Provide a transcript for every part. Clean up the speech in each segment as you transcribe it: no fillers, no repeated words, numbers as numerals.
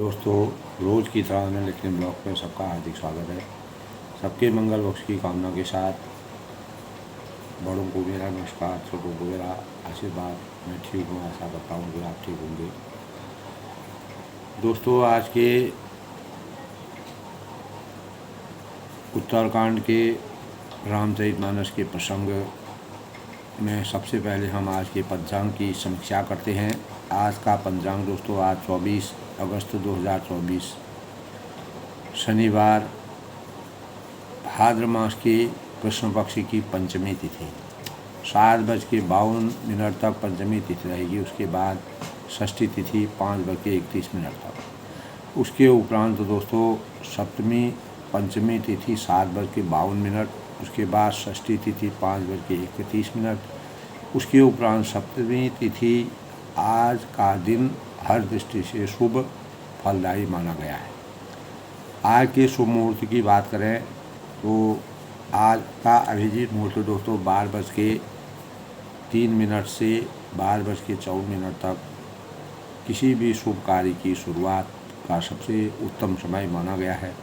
दोस्तों, रोज़ की तरह मैं लिखने ब्लॉग में सबका हार्दिक स्वागत है। सबके मंगल बख्श की कामना के साथ बड़ों को मेरा नमस्कार, छोटों को मेरा आशीर्वाद। मैं ठीक हूँ, ऐसा करता हूँ कि आप ठीक होंगे। दोस्तों, आज के उत्तरकांड के रामचरितमानस के प्रसंग में सबसे पहले हम आज के पंचांग की समीक्षा करते हैं। आज का पंचांग दोस्तों, आज 24 अगस्त 2024 शनिवार, भाद्र मास के कृष्ण पक्ष की पंचमी तिथि 7:52 तक पंचमी तिथि रहेगी। उसके बाद षष्ठी तिथि 5:31 तक। उसके उपरांत दोस्तों सप्तमी पंचमी तिथि 7:52। उसके बाद षष्ठी तिथि 5:31। उसके उपरांत सप्तमी तिथि। आज का दिन हर दृष्टि से शुभ फलदायी माना गया है। आज के शुभ मुहूर्त की बात करें तो आज का अभिजीत मुहूर्त दोस्तों 12:03 से 12:54 तक किसी भी शुभ कार्य की शुरुआत का सबसे उत्तम समय माना गया है।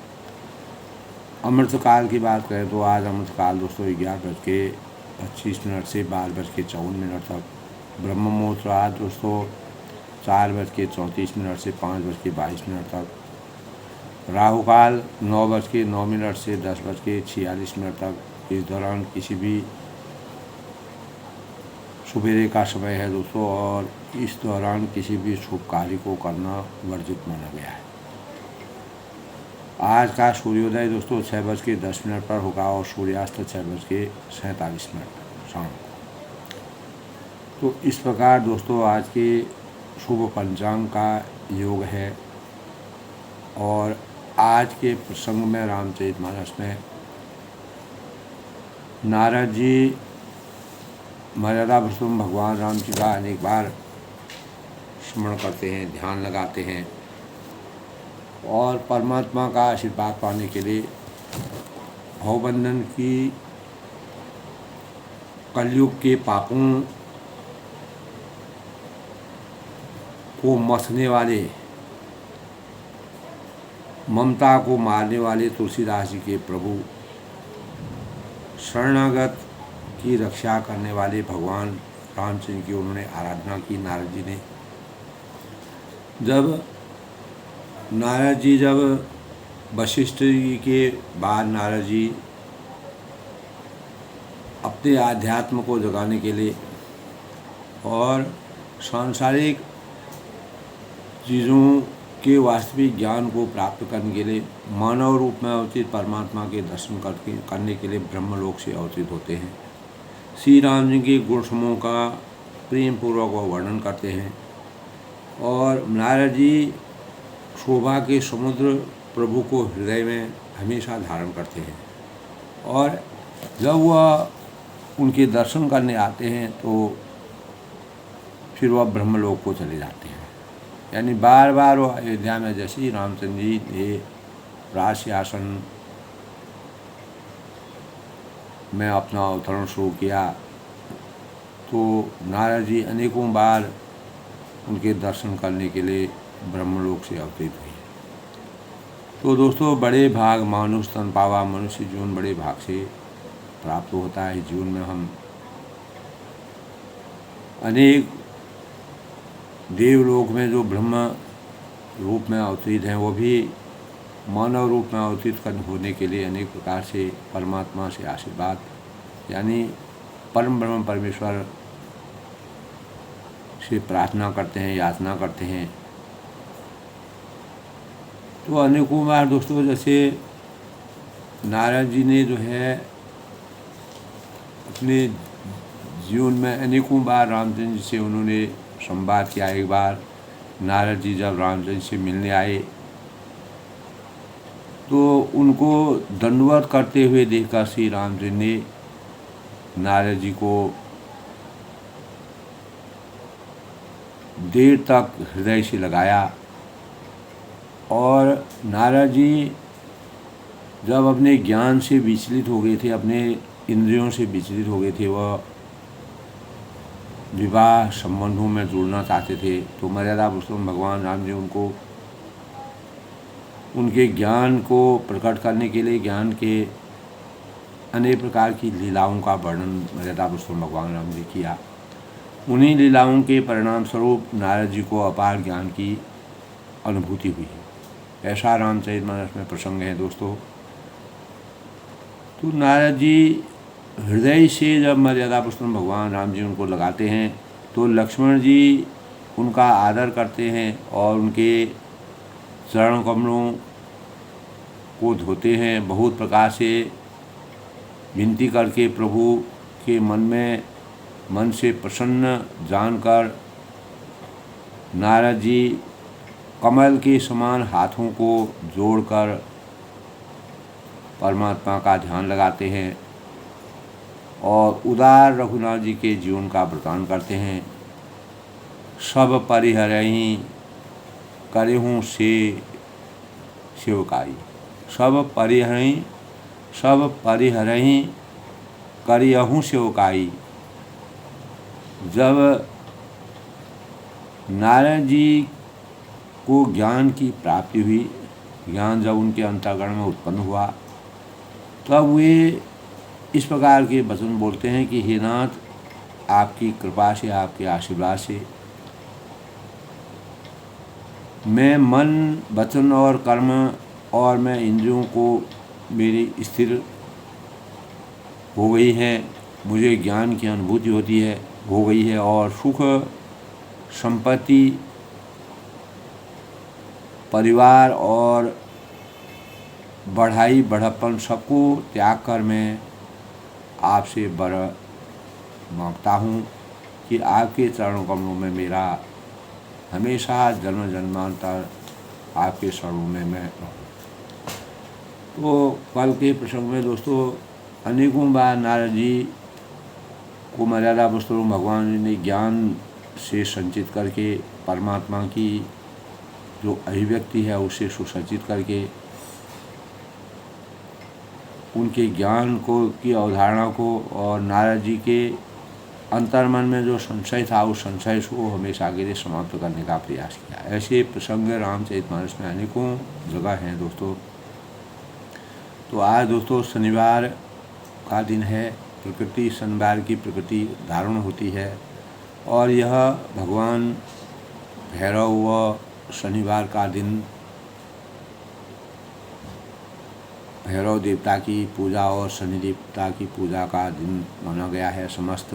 अमृतकाल की बात करें तो आज अमृतकाल दोस्तों 11:25 से 12:54 तक। ब्रह्म मुहूर्त आज दोस्तों 4:34 से 5:22 तक। राहु काल 9:09 से 10:46 तक। इस दौरान किसी भी सुबेरे का समय है दोस्तों, और इस दौरान किसी भी शुभ कार्य को करना वर्जित माना गया है। आज का सूर्योदय दोस्तों 6:10 पर होगा और सूर्यास्त 6:47 शाम को। तो इस प्रकार दोस्तों आज के शुभ पंचांग का योग है। और आज के प्रसंग में रामचरितमानस में नारद जी मर्यादा पुरुषोत्तम भगवान राम जी का अनेक बार स्मरण करते हैं, ध्यान लगाते हैं और परमात्मा का आशीर्वाद पाने के लिए भवबंधन की कलयुग के पापों को मथने वाले, ममता को मारने वाले तुलसीदास जी के प्रभु, शरणागत की रक्षा करने वाले भगवान रामचंद्र की उन्होंने आराधना की। नारद जी ने जब वशिष्ठ जी के बाद नारद जी अपने आध्यात्म को जगाने के लिए और सांसारिक चीज़ों के वास्तविक ज्ञान को प्राप्त करने के लिए मानव रूप में अवतरित परमात्मा के दर्शन करने के लिए ब्रह्मलोक से अवतरित होते हैं। श्री राम जी के गुण समूह का प्रेम पूर्वक वर्णन करते हैं और नारद जी शोभा के समुद्र प्रभु को हृदय में हमेशा धारण करते हैं। और जब वह उनके दर्शन करने आते हैं तो फिर वह ब्रह्मलोक को चले जाते हैं। यानी बार बार वो अयोध्या में जैसे ही रामचंद्र जी ने राज सिंहासन में अपना अवतरण शुरू किया तो नारद जी अनेकों बार उनके दर्शन करने के लिए ब्रह्मलोक से अवतरित हुए। तो दोस्तों, बड़े भाग मानुष तन पावा, मनुष्य जीवन बड़े भाग से प्राप्त होता है। जीवन में हम अनेक देवलोक में जो ब्रह्म रूप में अवतरित हैं वो भी मानव रूप में अवतरित होने के लिए अनेक प्रकार से परमात्मा से आशीर्वाद यानी परम ब्रह्म परमेश्वर से प्रार्थना करते हैं, याचना करते हैं। तो अनेकों बार दोस्तों जैसे नारद जी ने जो है अपने जीवन में अनेकों बार रामचंद्र जी से उन्होंने संवाद किया। एक बार नारद जी जब रामचंद्र से मिलने आए तो उनको दंडवत करते हुए देखकर श्री रामचंद्र ने नारद जी को देर तक हृदय से लगाया। और नारद जी जब अपने ज्ञान से विचलित हो गए थे, अपने इंद्रियों से विचलित हो गए थे, वह विवाह संबंधों में जुड़ना चाहते थे, तो मर्यादा पुरुषोत्तम भगवान राम जी उनको उनके ज्ञान को प्रकट करने के लिए ज्ञान के अनेक प्रकार की लीलाओं का वर्णन मर्यादा पुरुषोत्तम भगवान राम ने किया। उन्हीं लीलाओं के परिणाम स्वरूप नारद जी को अपार ज्ञान की अनुभूति हुई है। ऐसा रामचरितमानस में प्रसंग है दोस्तों। तो नारद जी हृदय से जब मर्यादा पुरुषोत्तम भगवान राम जी उनको लगाते हैं तो लक्ष्मण जी उनका आदर करते हैं और उनके चरण कमलों को धोते हैं। बहुत प्रकार से विनती करके प्रभु के मन से प्रसन्न जानकर नारद जी कमल के समान हाथों को जोड़कर परमात्मा का ध्यान लगाते हैं और उदार रघुनाथ जी के जीवन का वृतांत करते हैं। सब परिहरहि करहूँ से सेवकाई, सब परिहरहि करियहूँ सेवकाई। जब नारायण जी को ज्ञान की प्राप्ति हुई, ज्ञान जब उनके अंतःकरण में उत्पन्न हुआ, तब वे इस प्रकार के वचन बोलते हैं कि हे नाथ, आपकी कृपा से, आपके आशीर्वाद से मैं मन, वचन और कर्म और मैं इंद्रियों को मेरी स्थिर हो गई है, मुझे ज्ञान की अनुभूति हो गई है और सुख, संपत्ति, परिवार और बढ़ापन सबको त्याग कर मैं आपसे वर मांगता हूँ कि आपके चरणों कमलों में मेरा हमेशा जन्म जन्मांतर आपके शरणों में मैं रहूँ। तो कल के प्रसंग में दोस्तों अनेकों बार नारद जी को मर्यादा पुरुषोत्तम भगवान जी ने ज्ञान से संचित करके परमात्मा की जो अभिव्यक्ति है उसे सुसज्जित करके उनके ज्ञान को की अवधारणा को और नारद जी के अंतर्मन में जो संशय था उस संशय को हमेशा के लिए समाप्त करने का प्रयास किया। ऐसे प्रसंग रामचरितमानस में अनेकों जगह हैं दोस्तों। तो आज दोस्तों शनिवार का दिन है। प्रकृति शनिवार की प्रकृति धारण होती है और यह भगवान भैरव व शनिवार का दिन भैरव देवता की पूजा और शनि देवता की पूजा का दिन माना गया है। समस्त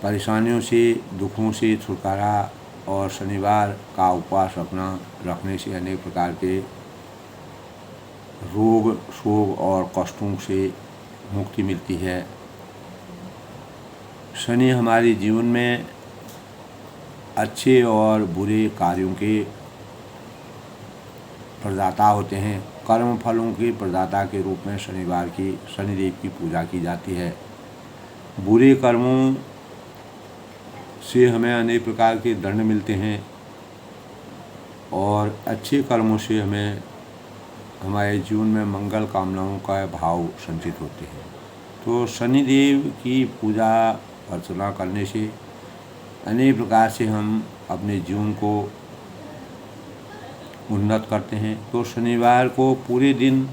परेशानियों से, दुखों से छुटकारा और शनिवार का उपवास रखने से अनेक प्रकार के रोग, शोक और कष्टों से मुक्ति मिलती है। शनि हमारे जीवन में अच्छे और बुरे कार्यों के प्रदाता होते हैं। कर्म फलों के प्रदाता के रूप में शनिदेव की पूजा की जाती है। बुरे कर्मों से हमें अनेक प्रकार के दंड मिलते हैं और अच्छे कर्मों से हमें हमारे जीवन में मंगल कामनाओं का भाव संचित होते हैं। तो शनिदेव की पूजा अर्चना करने से अनेक प्रकार से हम अपने जीवन को उन्नत करते हैं। तो शनिवार को पूरे दिन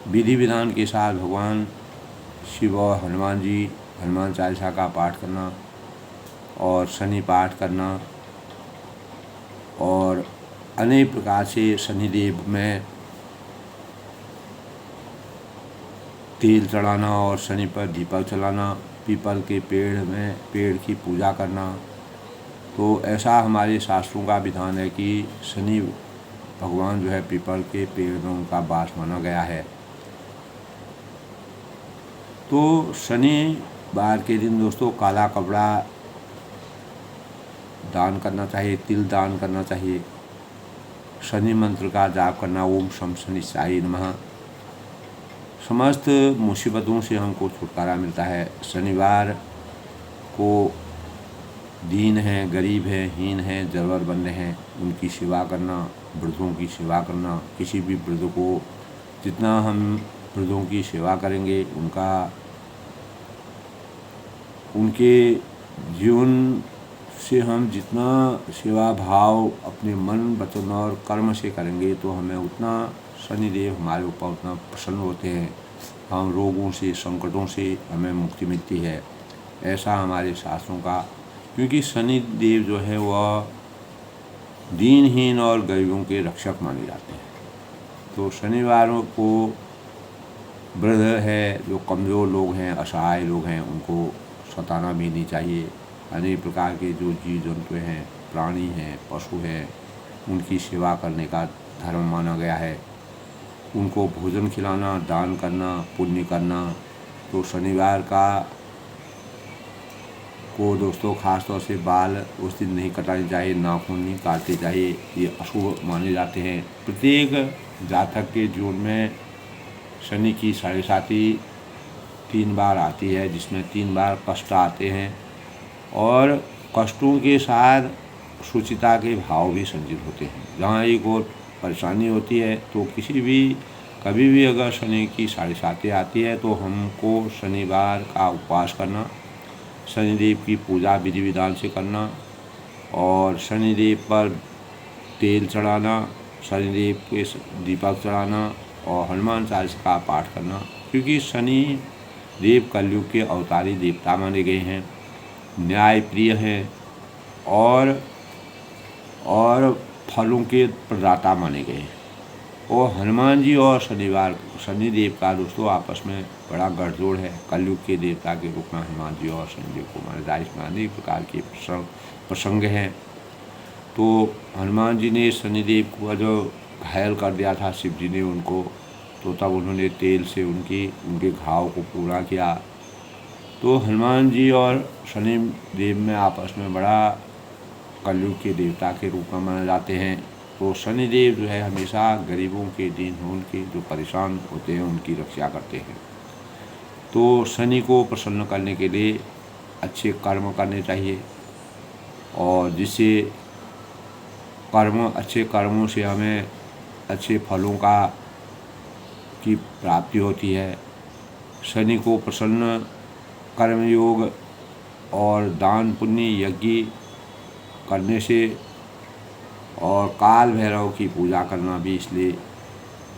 विधि विधान के साथ भगवान शिव और हनुमान चालीसा का पाठ करना और शनि पाठ करना और अनेक प्रकार से शनिदेव में तेल चढ़ाना और शनि पर दीपक जलाना, पीपल के पेड़ की पूजा करना। तो ऐसा हमारे शास्त्रों का विधान है कि शनि भगवान जो है पीपल के पेड़ में उनका वास माना गया है। तो शनिवार के दिन दोस्तों काला कपड़ा दान करना चाहिए, तिल दान करना चाहिए, शनि मंत्र का जाप करना, ओम शम शनिश्चाय नमः। समस्त मुसीबतों से हमको छुटकारा मिलता है। शनिवार को दीन हैं, गरीब हैं, हीन हैं, ज़रूरतमंद हैं, उनकी सेवा करना, वृद्धों की सेवा करना। किसी भी वृद्ध को जितना हम वृद्धों की सेवा करेंगे उनके जीवन से हम जितना सेवा भाव अपने मन वचन और कर्म से करेंगे तो हमें उतना शनिदेव हमारे ऊपर उतना प्रसन्न होते हैं, हम रोगों से संकटों से हमें मुक्ति मिलती है, ऐसा हमारे शास्त्रों का। क्योंकि शनिदेव जो है वह दीनहीन और गरीबों के रक्षक माने जाते हैं। तो शनिवारों को वृद्ध है, जो कमज़ोर लोग हैं, असहाय लोग हैं, उनको सताना भी नहीं चाहिए। अनेक प्रकार के जो जीव जंतु हैं, प्राणी हैं, पशु हैं, उनकी सेवा करने का धर्म माना गया है। उनको भोजन खिलाना, दान करना, पुण्य करना। तो शनिवार को दोस्तों खास तौर से बाल उस दिन नहीं कटाने चाहिए, नाखून नहीं काटते चाहिए, ये अशुभ माने जाते हैं। प्रत्येक जातक के जीवन में शनि की 7.5 3 बार आती है, जिसमें 3 बार कष्ट आते हैं और कष्टों के साथ शुचिता के भाव भी संचित होते हैं। जहाँ एक और परेशानी होती है तो कभी भी अगर शनि की 7.5 आती है तो हमको शनिवार का उपवास करना, शनिदेव की पूजा विधि विधान से करना और शनिदेव पर तेल चढ़ाना, शनिदेव के दीपक चढ़ाना और हनुमान चालीसा का पाठ करना। क्योंकि शनि देव कलयुग के अवतारी देवता माने गए हैं, न्याय प्रिय हैं और फलों के प्रदाता माने गए हैं। और हनुमान जी और शनिदेव का दोस्तों आपस में बड़ा गठजोड़ है। कलयुग के देवता के रूप में हनुमान जी और शनिदेव को माना जाए। इसमें अनेक प्रकार के प्रसंग हैं। तो हनुमान जी ने शनिदेव को जो घायल कर दिया था शिव जी ने उनको, तो तब उन्होंने तेल से उनके घाव को पूरा किया। तो हनुमान जी और शनिदेव में आपस में बड़ा कलयुग के देवता के रूप में माने जाते हैं। तो शनिदेव जो है हमेशा गरीबों के, दीन के जो परेशान होते हैं उनकी रक्षा करते हैं। तो शनि को प्रसन्न करने के लिए अच्छे कर्म करने चाहिए और जिससे अच्छे कर्मों से हमें अच्छे फलों की प्राप्ति होती है। शनि को प्रसन्न कर्मयोग और दान पुण्य यज्ञ करने से और काल भैरव की पूजा करना भी इसलिए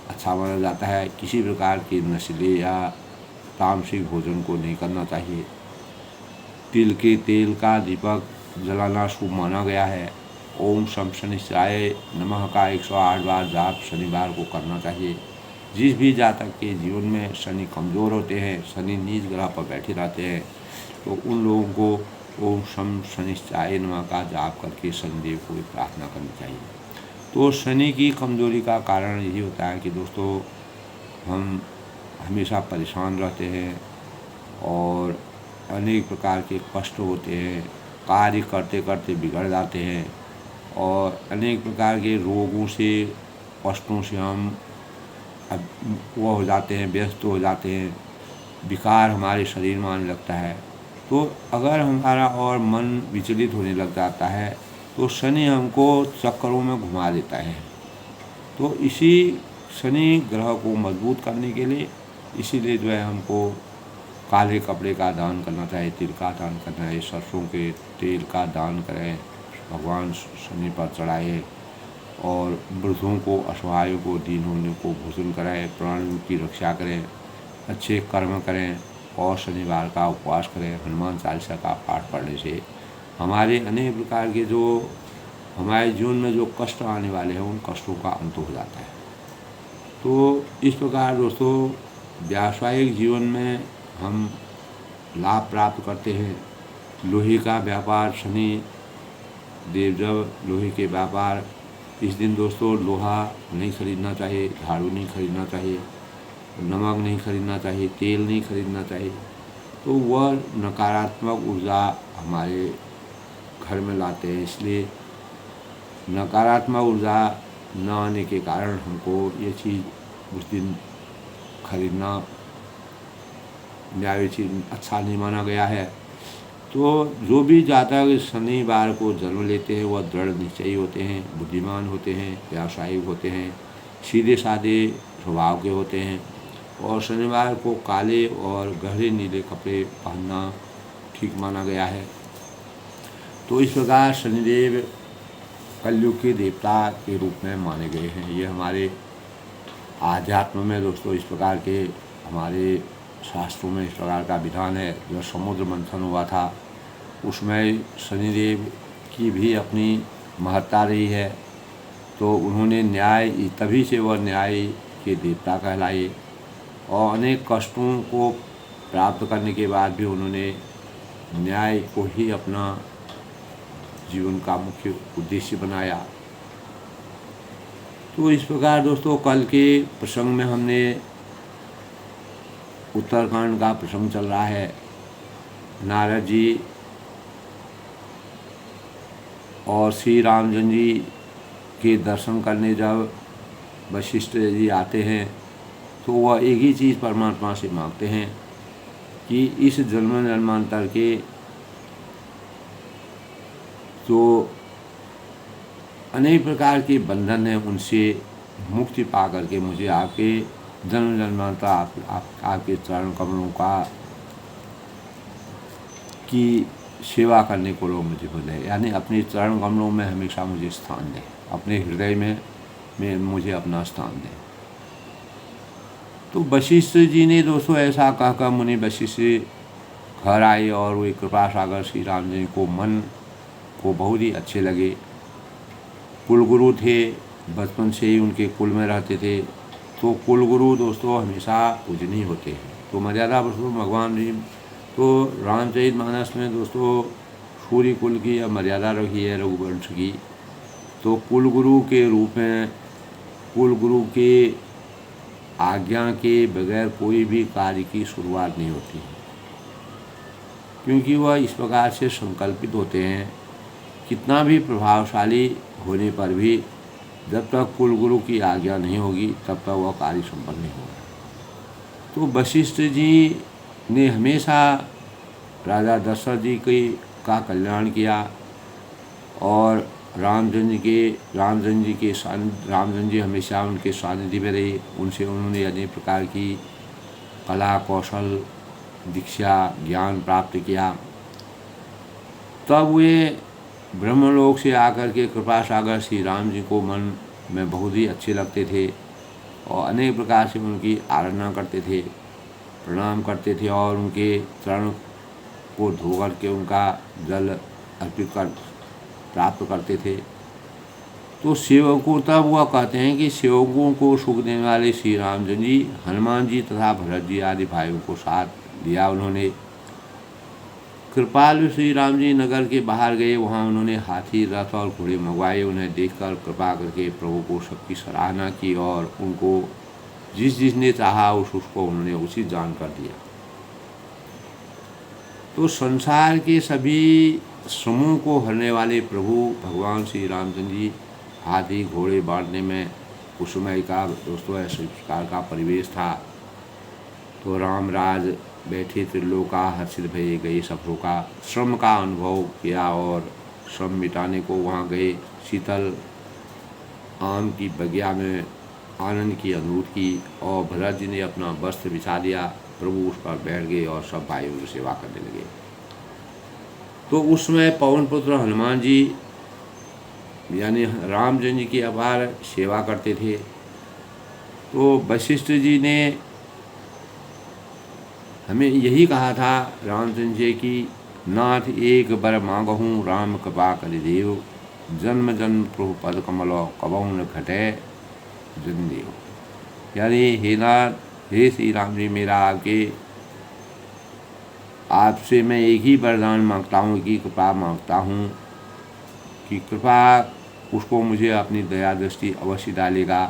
अच्छा माना जाता है। किसी प्रकार के नशीले या तामसिक भोजन को नहीं करना चाहिए। तिल के तेल का दीपक जलाना शुभ माना गया है। ओम शम शनिश्चाय नमः का 108 बार जाप शनिवार को करना चाहिए। जिस भी जातक के जीवन में शनि कमज़ोर होते हैं, शनि नीच ग्रह पर बैठे रहते हैं, तो उन लोगों को ओम शम शनिश्चाय नमः का जाप करके शनिदेव को प्रार्थना करनी चाहिए। तो शनि की कमज़ोरी का कारण यही होता है कि दोस्तों हम हमेशा परेशान रहते हैं और अनेक प्रकार के कष्ट होते हैं, कार्य करते करते बिगड़ जाते हैं और अनेक प्रकार के रोगों से, कष्टों से हम वो हो जाते हैं, व्यस्त हो जाते हैं, विकार हमारे शरीर में आने लगता है। तो अगर हमारा और मन विचलित होने लग जाता है तो शनि हमको चक्करों में घुमा देता है। तो इसी शनि ग्रह को मजबूत करने के लिए इसीलिए जो है हमको काले कपड़े का दान करना चाहिए, तिल का दान करना चाहिए, सरसों के तेल का दान करें, भगवान शनि पर चढ़ाए और वृद्धों को, असहायों को, दीनों को भोजन कराएं, प्राणियों की रक्षा करें, अच्छे कर्म करें और शनिवार का उपवास करें। हनुमान चालीसा का पाठ पढ़ने से हमारे अनेक प्रकार के जो हमारे जीवन में जो कष्ट आने वाले हैं उन कष्टों का अंत हो जाता है। तो इस प्रकार दोस्तों व्यावसायिक जीवन में हम लाभ प्राप्त करते हैं। लोहे का व्यापार, शनि देव जब लोहे के व्यापार, इस दिन दोस्तों लोहा नहीं खरीदना चाहिए, झाड़ू नहीं खरीदना चाहिए, नमक नहीं खरीदना चाहिए, तेल नहीं खरीदना चाहिए। तो वह नकारात्मक ऊर्जा हमारे घर में लाते हैं। इसलिए नकारात्मक ऊर्जा न आने के कारण हमको ये चीज़ उस दिन खरीदना न्याय चीज अच्छा नहीं माना गया है। तो जो भी जातक शनिवार को जन्म लेते हैं वह दृढ़ निश्चयी होते हैं, बुद्धिमान होते हैं, व्यावसायिक होते हैं, सीधे साधे स्वभाव के होते हैं और शनिवार को काले और गहरे नीले कपड़े पहनना ठीक माना गया है। तो इस प्रकार शनिदेव कलयुग के देवता के रूप में माने गए हैं। ये हमारे आध्यात्म में दोस्तों इस प्रकार के हमारे शास्त्रों में इस प्रकार का विधान है। जब समुद्र मंथन हुआ था उसमें शनिदेव की भी अपनी महत्ता रही है, तो उन्होंने न्याय, तभी से वह न्याय के देवता कहलाए और अनेक कष्टों को प्राप्त करने के बाद भी उन्होंने न्याय को ही अपना जीवन का मुख्य उद्देश्य बनाया। तो इस प्रकार दोस्तों कल के प्रसंग में हमने उत्तरकांड का प्रसंग चल रहा है। नारद जी और श्री रामचंद्र जी के दर्शन करने जब वशिष्ठ जी आते हैं तो वह एक ही चीज़ परमात्मा से मांगते हैं कि इस जन्म जन्मांतर के जो अनेक प्रकार के बंधन हैं उनसे मुक्ति पा करके मुझे आपके जन्म जन्मांतर आपके चरण कमलों की सेवा करने को लोग मुझे बोले, यानी अपने चरण कमलों में हमेशा मुझे स्थान दें, अपने हृदय में मुझे अपना स्थान दें। तो वशिष्ठ जी ने दोस्तों ऐसा कहकर मुनि वशिष्ठ घर आए और वे कृपा सागर श्री राम जी को मन को बहुत ही अच्छे लगे। कुलगुरु थे, बचपन से ही उनके कुल में रहते थे। तो कुलगुरु दोस्तों हमेशा पूजनीय होते हैं। तो मर्यादा पुरुषोत्तम भगवान जी तो रामचरितमानस में दोस्तों सूर्य कुल की मर्यादा रखी है रघुवंश की। तो कुलगुरु के रूप में कुलगुरु के आज्ञा के बगैर कोई भी कार्य की शुरुआत नहीं होती है, क्योंकि वह इस प्रकार से संकल्पित होते हैं। कितना भी प्रभावशाली होने पर भी जब तक कुलगुरु की आज्ञा नहीं होगी तब तक वह कार्य संपन्न नहीं होगा। तो वशिष्ठ जी ने हमेशा राजा दशरथ जी का कल्याण किया और रामचंद्र जी हमेशा उनके सानिध्य में रहे। उनसे उन्होंने अनेक प्रकार की कला कौशल दीक्षा ज्ञान प्राप्त किया। तब वे ब्रह्मलोक से आकर के कृपा सागर श्री राम जी को मन में बहुत ही अच्छे लगते थे और अनेक प्रकार से उनकी आराधना करते थे, प्रणाम करते थे और उनके चरण को धो करके उनका जल अर्पित कर प्राप्त करते थे। तो सेवकों तब वह कहते हैं कि सेवकों को सुख देने वाले श्री रामचंद्र जी हनुमान जी तथा भरत जी आदि भाइयों को साथ लिया। उन्होंने कृपालु श्री राम जी नगर के बाहर गए, वहाँ उन्होंने हाथी रथ और घोड़े मंगवाए। उन्हें देखकर कृपा करके प्रभु को सबकी सराहना की और उनको जिसने चाहा उसको उन्होंने उचित जान कर दिया। तो संसार के सभी समूह को हरने वाले प्रभु भगवान श्री रामचंद्र जी हाथी घोड़े बांटने में उस समय का दोस्तों ऐसे प्रकार का परिवेश था। तो रामराज बैठे त्रिलोका हर्षित भये गए, सफरों का श्रम का अनुभव किया और श्रम मिटाने को वहाँ गए। शीतल आम की बगिया में आनंद की अनुभूति की और भरत जी ने अपना वस्त्र बिछा दिया। प्रभु उस पर बैठ गए और सब भाइयों की सेवा करने लगे। तो उस समय पवन पुत्र हनुमान जी यानी रामचंद्र जी की अपार सेवा करते थे। तो वशिष्ठ जी ने हमें यही कहा था रामचंद्र जी की नाथ एक बर मांगहूँ राम कृपा करि देव, जन्म जन्म प्रभु पद कमल कबहु न घटे जन देव। यानी हे नाथ, हे श्री राम जी, मेरा आपसे मैं एक ही वरदान मांगता हूँ कि कृपा मांगता हूँ कि कृपा उसको मुझे अपनी दया दृष्टि अवश्य डालेगा।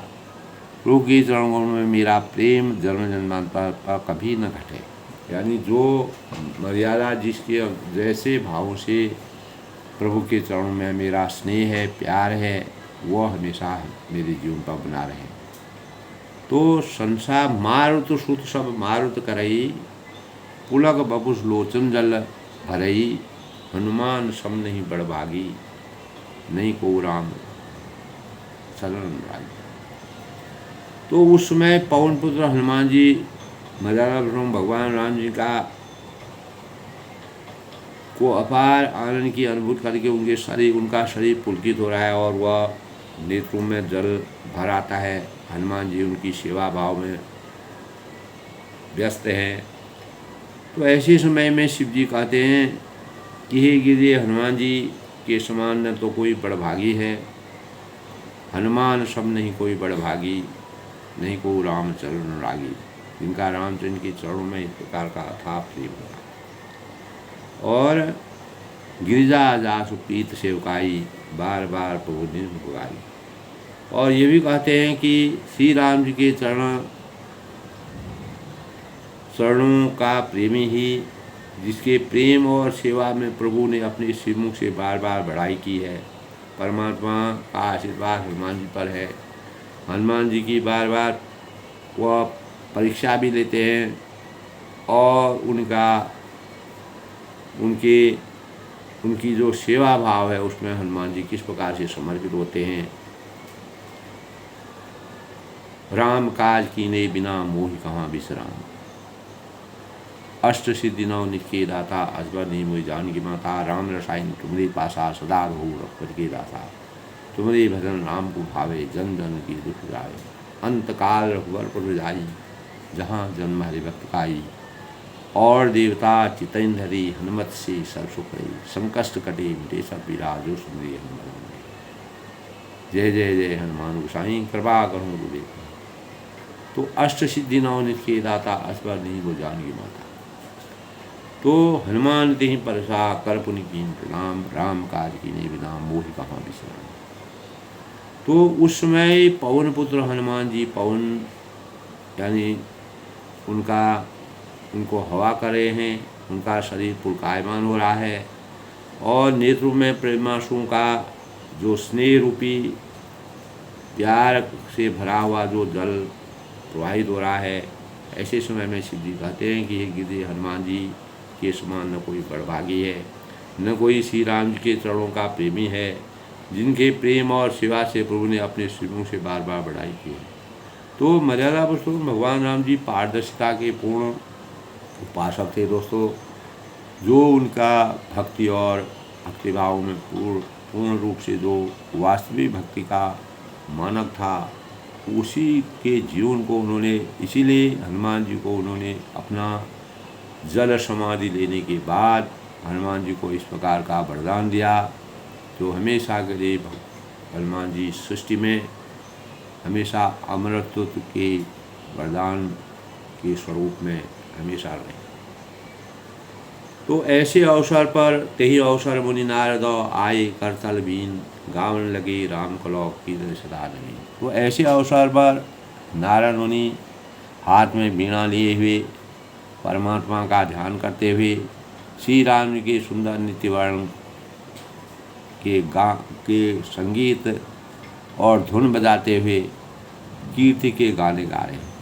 प्रभु के चरणों में मेरा प्रेम जन्म जन्मांतर पर कभी न घटे। यानी जो मर्यादा जिसके जैसे भावों से प्रभु के चरणों में मेरा स्नेह है, प्यार है, वह हमेशा मेरे जीवन पर बना रहे। तो संसार मारुत सुत सब मारुत करई, पुलक बपुस लोचन जल भरई, हनुमान सम नहीं बड़भागी, नहीं को राम शरण रागी। तो उस समय पवन पुत्र हनुमान जी मर्यादा पुरुषोत्तम भगवान राम जी का को अपार आनंद की अनुभूति करके उनका शरीर पुलकित हो रहा है और वह नेत्रों में जल भर आता है। हनुमान जी उनकी सेवा भाव में व्यस्त हैं। तो ऐसे समय में शिव जी कहते हैं कि हे गिरिजे, हनुमान जी के समान न तो कोई बड़भागी है, हनुमान सब नहीं कोई बड़भागी, नहीं को रामचरण रागी, जिनका रामचंद्र के चरणों में इस प्रकार का अथाह प्रेम होगा। और गिरिजा जासु प्रीत सेवकाई, बार बार प्रभु दिन पुकारी। और ये भी कहते हैं कि श्री राम जी के चरणों का प्रेमी ही, जिसके प्रेम और सेवा में प्रभु ने अपने श्रीमुख से बार बार बढ़ाई की है। परमात्मा का आशीर्वाद हनुमान जी पर है। हनुमान जी की बार बार वह परीक्षा भी लेते हैं और उनकी जो सेवा भाव है उसमें हनुमान जी किस प्रकार से समर्पित होते हैं। राम काज कीने बिना मोहि कहाँ विश्राम, अष्ट सिद्धि नौ नित्य दाता, अजबर नहीं मोहि जानकी माता, राम रसायन तुमरे पासा, सदा रहु रघुपति के दाता, तुमरे भजन राम को भावे, जन जन की दुख जाए, अंत काल रघुवर पर जाई, जहाँ जन्म हरि भक्त काई, और देवता चितैन धरी, हनुमत से सर्व सुख रही, संकष्ट कटे मिटे सब पीरा, जो सुंदरी हनुमान। जय जय जय हनुमान गोसाई, कृपा करूँ गुरुदेव। तो अष्ट सिद्धि नौ नित्य के दाता, असबर नहीं वो जानकी माता। तो हनुमान तेहि परसा, कर पुनि कीन प्रणाम, राम काज कीने बिना मोहि कहाँ विश्राम। तो उस समय पवन पुत्र हनुमान जी, पवन यानी उनको हवा कर रहे हैं, उनका शरीर पुलकायमान हो रहा है और नेत्रों में प्रेमाशुओं का जो स्नेह रूपी प्यार से भरा हुआ जो जल प्रवाहित हो रहा है। ऐसे समय में शिव जी कहते हैं कि हे गिरिजे, हनुमान जी के समान न कोई बड़भागी है, न कोई श्री राम जी के चरणों का प्रेमी है, जिनके प्रेम और सेवा से प्रभु ने अपने श्रीमुख से बार बार बढ़ाई की है। तो मर्यादा पुरुषोत्तम भगवान राम जी पारदर्शिता के पूर्ण उपासक थे दोस्तों। जो उनका भक्ति और भक्तिभाव में पूर्ण रूप से जो वास्तविक भक्ति का मानक था, उसी के जीवन को उन्होंने, इसीलिए हनुमान जी को उन्होंने अपना जल समाधि लेने के बाद हनुमान जी को इस प्रकार का वरदान दिया, जो हमेशा के लिए हनुमान जी सृष्टि में हमेशा अमरत्व के वरदान के स्वरूप में हमेशा रहे। तो ऐसे अवसर पर तेहि अवसर मुनि नारद आए, करतल बीन गावन लगे, राम कलौ कीर्तन सदा नवीन। तो ऐसे अवसर पर नारद मुनि हाथ में वीणा लिए हुए परमात्मा का ध्यान करते हुए श्री राम जी के सुंदर नित्य वर्ण के संगीत और धुन बजाते हुए कीर्ति के गाने गा रहे हैं।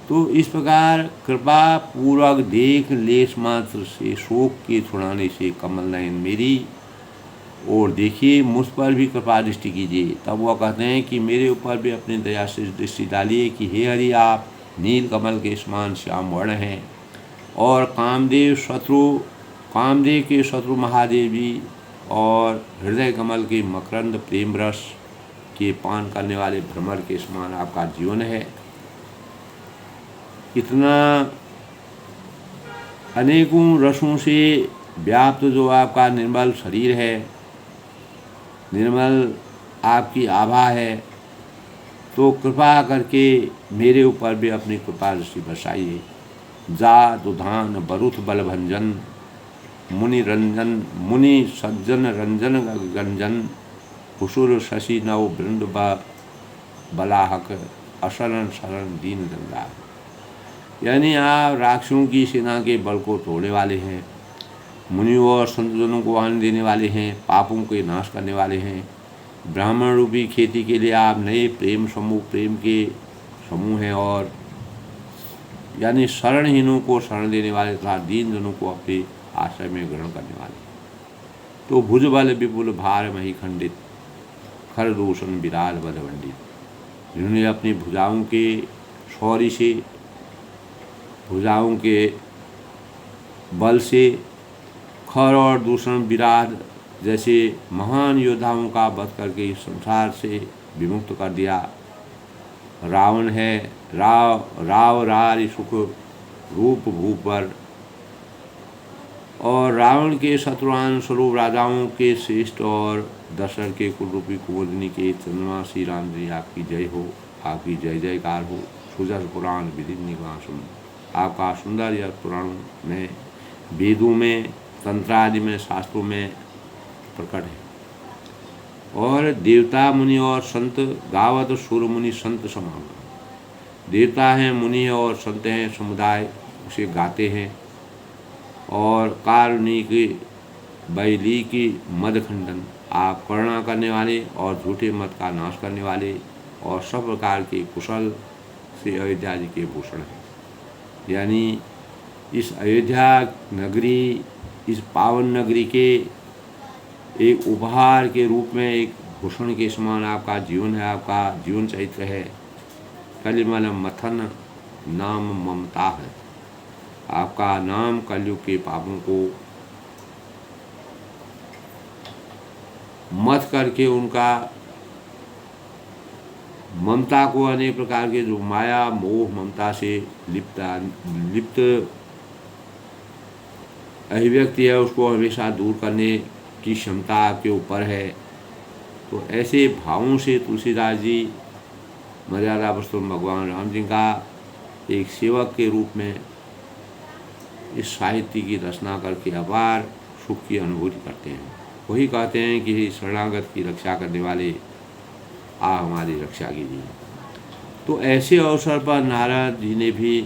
तो इस प्रकार कृपा पूर्वक देख लेश मात्र से शोक के छुड़ाने से कमल नयन मेरी और देखिए, मुझ पर भी कृपा दृष्टि कीजिए। तब वह कहते हैं कि मेरे ऊपर भी अपनी दया से दृष्टि डालिए कि हे हरि, आप नील कमल के समान श्याम वर्ण हैं और कामदेव के शत्रु महादेव जी और हृदय कमल के मकरंद प्रेम रस के पान करने वाले भ्रमर के समान आपका जीवन है। इतना अनेकों रसों से व्याप्त जो आपका निर्मल शरीर है, निर्मल आपकी आभा है, तो कृपा करके मेरे ऊपर भी अपनी कृपा दृष्टि बरसाइए। जा दुधान बरुथ बलभंजन, मुनि सज्जन रंजन गंजन, हुसुर शशि नव बृंद बलाहक, अशरण शरण दीन दंगा। यानी आप राक्षसों की सेना के बल को तोड़ने वाले हैं, मुनियों और संतजनों को आनंद देने वाले हैं, पापों के नाश करने वाले हैं। ब्राह्मण रूपी खेती के लिए आप नए प्रेम के समूह हैं और यानी शरणहीनों को शरण देने वाले तथा दीन जनों को अपने आश्रय में ग्रहण करने वाले। तो भुज बल विपुल भार मही खंडित, खर दूषण विराल बलवंडित। जिन्होंने अपनी भुजाओं के शौर्य से, भुजाओं के बल से खर और दूषण विराट जैसे महान योद्धाओं का वध करके इस संसार से विमुक्त कर दिया। रावण है राव रार सुख रूप भूप पर, और रावण के शत्रुआन स्वरूप राजाओं के श्रेष्ठ और दशरथ के कुलरूपी कुमुदिनी के चंद्रमा श्री राम जी आपकी जय हो, आपकी जय जयकार हो। सुजस पुराण विधि निवासम, आपका सुंदर यह पुराण में, वेदों में, तंत्र आदि में, शास्त्रों में प्रकट है। और देवता मुनि और संत गावत सुर मुनि संत समान, देवता हैं, मुनि हैं और संत हैं, समुदाय उसे गाते हैं। और कारुणिक बैली की मद खंडन, आप करुणा करने वाले और झूठे मत का नाश करने वाले और सब प्रकार के कुशल से अयोध्या जी के भूषण हैं। यानी इस अयोध्या नगरी, इस पावन नगरी के एक उपहार के रूप में, एक भूषण के समान आपका जीवन है, आपका जीवन चरित्र है। कलिमल मथन नाम ममता है, आपका नाम कलयुग के पापों को मत करके उनका ममता को, अनेक प्रकार के जो माया मोह ममता से लिप्त अभिव्यक्ति है उसको हमेशा दूर करने की क्षमता आपके ऊपर है। तो ऐसे भावों से तुलसीदास जी मर्यादा पुरुषोत्तम भगवान राम जी का एक सेवक के रूप में इस साहित्य की रचना करके अपार सुख की अनुभूति करते हैं। वही कहते हैं कि शरणागत की रक्षा करने वाले आ हमारी रक्षा कीजिए। तो ऐसे अवसर पर नारद जी ने भी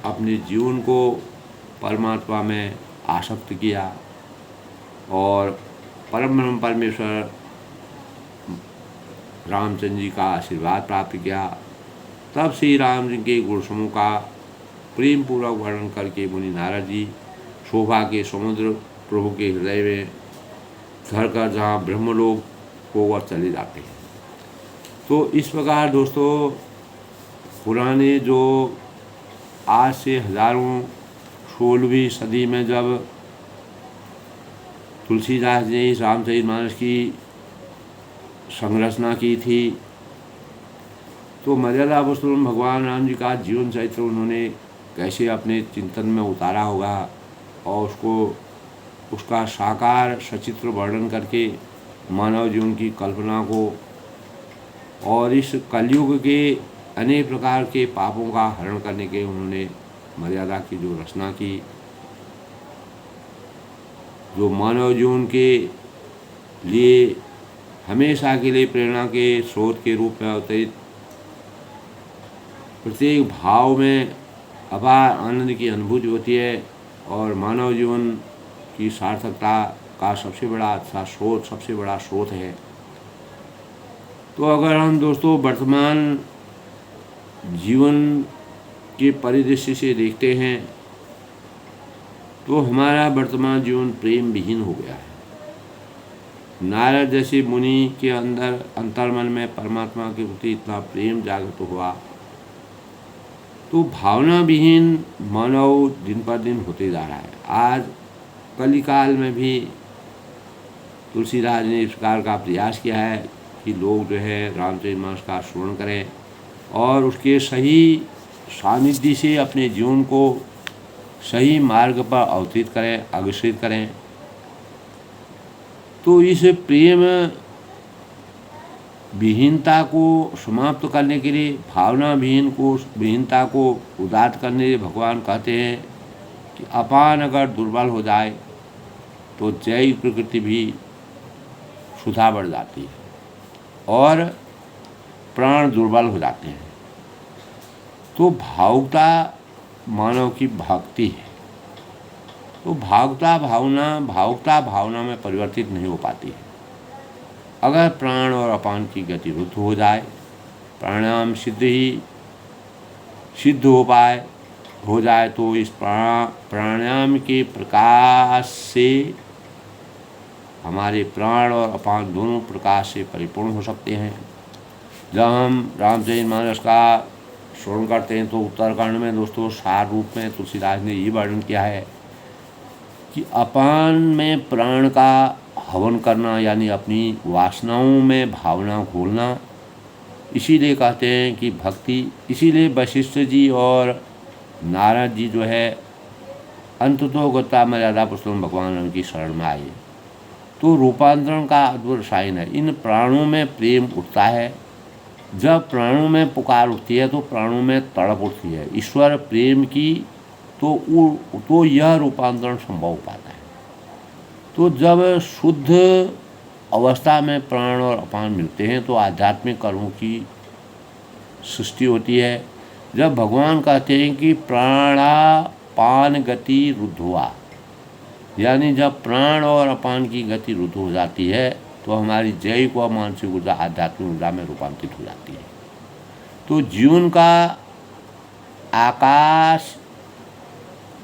अपने जीवन को परमात्मा में आसक्त किया और परम ब्रह्म परमेश्वर रामचंद्र जी का आशीर्वाद प्राप्त किया। तब श्री राम जी के गुण समूह का प्रेम पूर्वक वर्णन करके मुनि नारद जी शोभा के समुद्र प्रभु के हृदय में धरकर जहाँ ब्रह्मलोक को वह चले जाते हैं। तो इस प्रकार दोस्तों पुराने जो आज से हजारों 16वीं सदी में जब तुलसीदास ने इस रामचरितमानस की संरचना की थी, तो मर्यादा पुरुषोत्तम भगवान राम जी का जीवन चरित्र उन्होंने कैसे अपने चिंतन में उतारा होगा और उसका साकार सचित्र वर्णन करके मानव जीवन की कल्पना को और इस कलयुग के अनेक प्रकार के पापों का हरण करने के उन्होंने मर्यादा की जो रचना की, जो मानव जीवन के लिए हमेशा के लिए प्रेरणा के स्रोत के रूप में अवतरित, प्रत्येक भाव में अपार आनंद की अनुभूति होती है और मानव जीवन की सार्थकता का सबसे बड़ा अच्छा स्रोत, सबसे बड़ा स्रोत है। तो अगर हम दोस्तों वर्तमान जीवन के परिदृश्य से देखते हैं तो हमारा वर्तमान जीवन प्रेम विहीन हो गया है। नारद जैसे मुनि के अंदर अंतर्मन में परमात्मा के प्रति इतना प्रेम जागृत हुआ, तो भावना विहीन मानव दिन पर दिन होते जा रहा है। आज कलिकाल में भी तुलसीदास ने इस प्रकार का प्रयास किया है कि लोग जो है रामचरितमानस का श्रवण करें और उसके सही सानिध्य से अपने जीवन को सही मार्ग पर अवतरित करें, अग्रसित करें। तो इस प्रेम विहीनता को समाप्त करने के लिए, भावना विहीनता को उदात करने के लिए भगवान कहते हैं कि अपान अगर दुर्बल हो जाए तो जैव प्रकृति भी सुधा बढ़ जाती है और प्राण दुर्बल हो जाते हैं। तो भावुकता मानव की भक्ति है। तो भावुकता भावना में परिवर्तित नहीं हो पाती है। अगर प्राण और अपान की गति रुद्ध हो जाए, प्राणायाम सिद्ध हो जाए तो इस प्राणायाम के प्रकाश से हमारे प्राण और अपान दोनों प्रकाश से परिपूर्ण हो सकते हैं। जब हम रामचरितमानस का श्रवण करते हैं तो उत्तरकांड में दोस्तों सार रूप में तुलसीदास ने ये वर्णन किया है कि अपान में प्राण का हवन करना यानी अपनी वासनाओं में भावना घोलना, इसीलिए कहते हैं कि भक्ति। इसीलिए वशिष्ठ जी और नारद जी जो है अंततो गता मर्यादा पुरुषोत्तम भगवान उनकी शरण में आए। तो रूपांतरण का अद्भुत साइन है। इन प्राणों में प्रेम उठता है। जब प्राणों में पुकार उठती है तो प्राणों में तड़प उठती है ईश्वर प्रेम की, तो यह रूपांतरण संभव हो पाता है। तो जब शुद्ध अवस्था में प्राण और अपान मिलते हैं तो आध्यात्मिक कर्मों की सृष्टि होती है। जब भगवान कहते हैं कि प्राणापान गति रुद्ध हुआ, यानी जब प्राण और अपान की गति रुद्ध हो जाती है तो हमारी जैविक व मानसिक ऊर्जा आध्यात्मिक ऊर्जा में रूपांतरित हो जाती है। तो जीवन का आकाश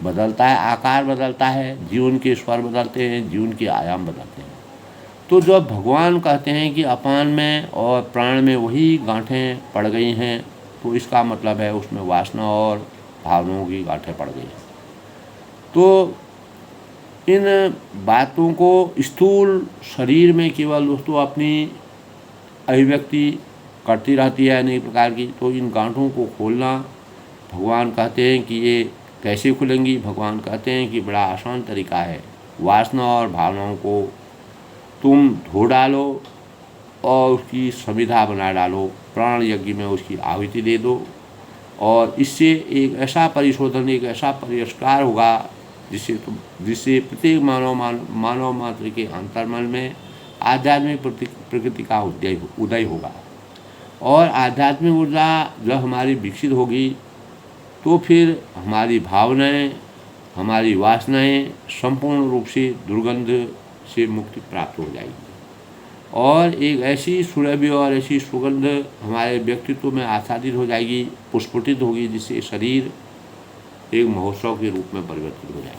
बदलता है, आकार बदलता है, जीवन के स्वर बदलते हैं, जीवन के आयाम बदलते हैं। तो जब भगवान कहते हैं कि अपान में और प्राण में वही गांठें पड़ गई हैं, तो इसका मतलब है उसमें वासना और भावनाओं की गांठें पड़ गई हैं। तो इन बातों को स्थूल शरीर में केवल दोस्तों अपनी अभिव्यक्ति करती रहती है अनेक प्रकार की। तो इन गांठों को खोलना, भगवान कहते हैं कि ये कैसे खुलेंगी। भगवान कहते हैं कि बड़ा आसान तरीका है, वासना और भावनाओं को तुम धो डालो और उसकी संविधा बना डालो, प्राण यज्ञ में उसकी आहुति दे दो, और इससे एक ऐसा परिशोधन, एक ऐसा परिष्कार होगा जिससे प्रत्येक मानव मात्र के अंतर्मन में आध्यात्मिक प्रकृति का उदय होगा। और आध्यात्मिक ऊर्जा जब हमारी विकसित होगी तो फिर हमारी भावनाएं, हमारी वासनाएं संपूर्ण रूप से दुर्गंध से मुक्ति प्राप्त हो जाएगी, और एक ऐसी सुरभि और ऐसी सुगंध हमारे व्यक्तित्व में आच्छादित हो जाएगी, पुष्पित होगी, जिससे शरीर एक महोत्सव के रूप में परिवर्तित हो जाएगा।